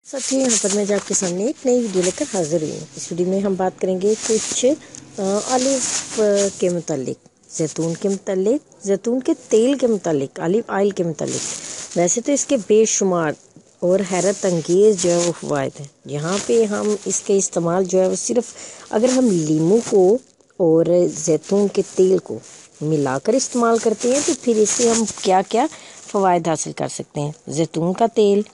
साथियों, यहाँ पर मैं आपके सामने एक नई वीडियो लेकर हाजिर हुई हूँ। इस वीडियो में हम बात करेंगे कुछ ऑलिव के मुतालिक, जैतून के मुतालिक, जैतून के तेल के मुतालिक, ऑलिव ऑयल के मुतालिक। वैसे तो इसके बेशुमार और हैरत अंगेज़ जो है वो फ़वाइद हैं। यहाँ पे हम इसके इस्तेमाल जो है वो सिर्फ अगर हम लीमू को और जैतून के तेल को मिलाकर इस्तेमाल करते हैं तो फिर इससे हम क्या क्या फ़वाइद हासिल कर सकते हैं। जैतून का तेल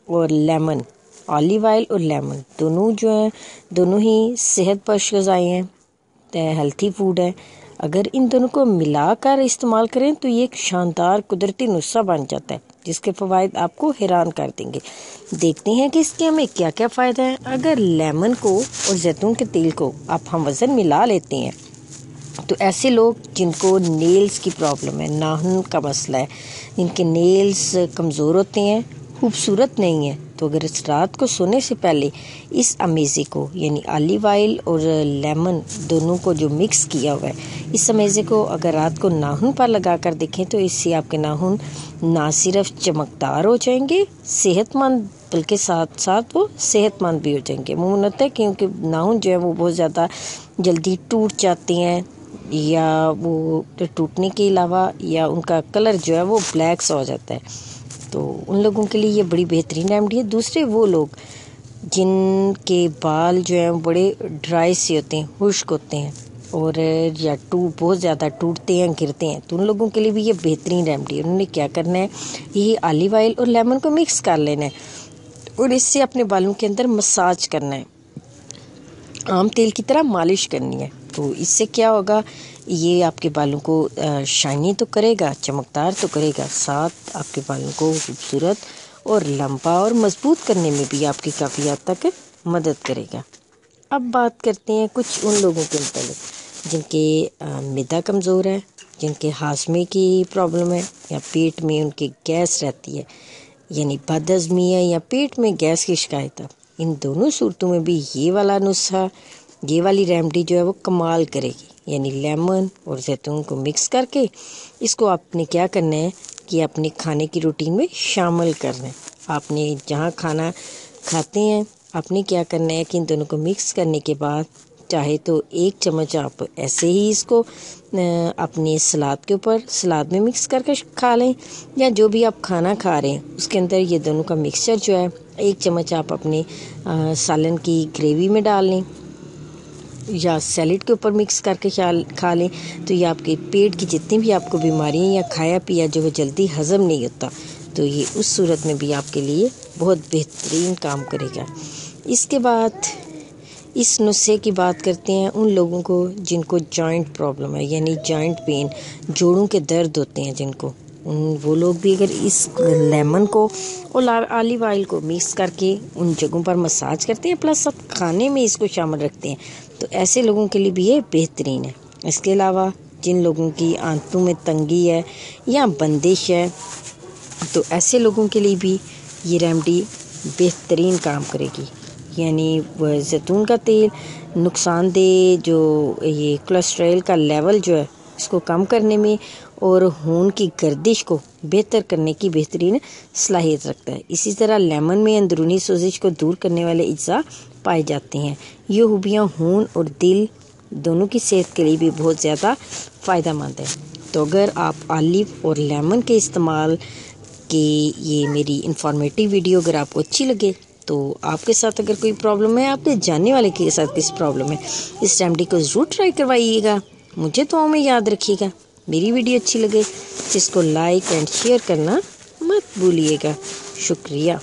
और लेमन, ऑलिव ऑयल और लेमन दोनों जो हैं, दोनों ही सेहत बख्श ग़िज़ाएँ हैं, हेल्थी फूड है। अगर इन दोनों को मिलाकर इस्तेमाल करें तो ये एक शानदार कुदरती नुस्खा बन जाता है जिसके फ़वाइद आपको हैरान कर देंगे। देखते हैं कि इसके हमें क्या क्या फ़ायदे हैं। अगर लेमन को और जैतून के तेल को हम वज़न मिला लेते हैं तो ऐसे लोग जिनको नेल्स की प्रॉब्लम है, नाखून का मसला है, जिनके नेल्स कमज़ोर होते हैं, खूबसूरत नहीं है, तो अगर इस रात को सोने से पहले इस अमेज़े को यानी ऑलिव ऑयल और लेमन दोनों को जो मिक्स किया हुआ है, इस अमेज़े को अगर रात को नाखून पर लगा कर देखें तो इससे आपके नाखून ना सिर्फ चमकदार हो जाएंगे, सेहतमंद, बल्कि साथ साथ वो सेहतमंद भी हो जाएंगे। मुमकिन होता है क्योंकि नाखून जो है वो बहुत ज़्यादा जल्दी टूट जाते हैं, या वो टूटने के अलावा या उनका कलर जो है वो ब्लैक सा हो जाता है, तो उन लोगों के लिए ये बड़ी बेहतरीन रेमेडी है। दूसरे वो लोग जिनके बाल जो हैं बड़े ड्राई से होते हैं, खुश्क होते हैं और या बहुत ज़्यादा टूटते हैं, गिरते हैं, तो उन लोगों के लिए भी ये बेहतरीन रेमेडी है। उन्होंने क्या करना है, ये ऑलिव ऑयल और लेमन को मिक्स कर लेना है और इससे अपने बालों के अंदर मसाज करना है, आम तेल की तरह मालिश करनी है। तो इससे क्या होगा, ये आपके बालों को शाइनी तो करेगा, चमकदार तो करेगा, साथ आपके बालों को खूबसूरत और लंबा और मजबूत करने में भी आपकी काफ़ी हद तक मदद करेगा। अब बात करते हैं कुछ उन लोगों के मतलब जिनके मिदा कमज़ोर है, जिनके हाजमे की प्रॉब्लम है या पेट में उनकी गैस रहती है, यानी बदहज़मी है या पेट में गैस की शिकायत है। इन दोनों सूरतों में भी ये वाला नुस्खा, ये वाली रेमेडी जो है वो कमाल करेगी। यानी लेमन और जैतून को मिक्स करके इसको आपने क्या करना है कि अपने खाने की रूटीन में शामिल करना है। आपने जहाँ खाना खाते हैं आपने क्या करना है कि इन दोनों को मिक्स करने के बाद चाहे तो 1 चम्मच आप ऐसे ही इसको अपने सलाद के ऊपर, सलाद में मिक्स करके खा लें, या जो भी आप खाना खा रहे हैं उसके अंदर ये दोनों का मिक्सचर जो है 1 चम्मच आप अपने सालन की ग्रेवी में डाल लें या सैलेड के ऊपर मिक्स करके खा लें। तो ये आपके पेट की जितनी भी आपको बीमारियां या खाया पिया जो है जल्दी हज़म नहीं होता, तो ये उस सूरत में भी आपके लिए बहुत बेहतरीन काम करेगा। इसके बाद इस नुस्खे की बात करते हैं उन लोगों को जिनको जॉइंट प्रॉब्लम है, यानी जॉइंट पेन, जोड़ों के दर्द होते हैं जिनको, वो लोग भी अगर इस लेमन को और ऑलिव ऑयल को मिक्स करके उन जगहों पर मसाज करते हैं प्लस सब खाने में इसको शामिल रखते हैं तो ऐसे लोगों के लिए भी ये बेहतरीन है। इसके अलावा जिन लोगों की आंतों में तंगी है या बंदिश है तो ऐसे लोगों के लिए भी ये रेमेडी बेहतरीन काम करेगी। यानी जैतून का तेल नुकसानदेह जो ये कोलेस्ट्रॉल का लेवल जो है इसको कम करने में और खून की गर्दिश को बेहतर करने की बेहतरीन सलाहियत रखता है। इसी तरह लेमन में अंदरूनी सोजिश को दूर करने वाले अज्जा पाए जाते हैं। ये खूबियाँ खून और दिल दोनों की सेहत के लिए भी बहुत ज़्यादा फ़ायदेमंद है। तो अगर आप ऑलिव और लेमन के इस्तेमाल की ये मेरी इंफॉर्मेटिव वीडियो अगर आपको अच्छी लगे तो आपके साथ अगर कोई प्रॉब्लम है, आपके जानने वाले के साथ किस प्रॉब्लम है, इस रेमेडी को ज़रूर ट्राई करवाइएगा। मुझे तो में याद रखिएगा। मेरी वीडियो अच्छी लगे जिसको लाइक एंड शेयर करना मत भूलिएगा। शुक्रिया।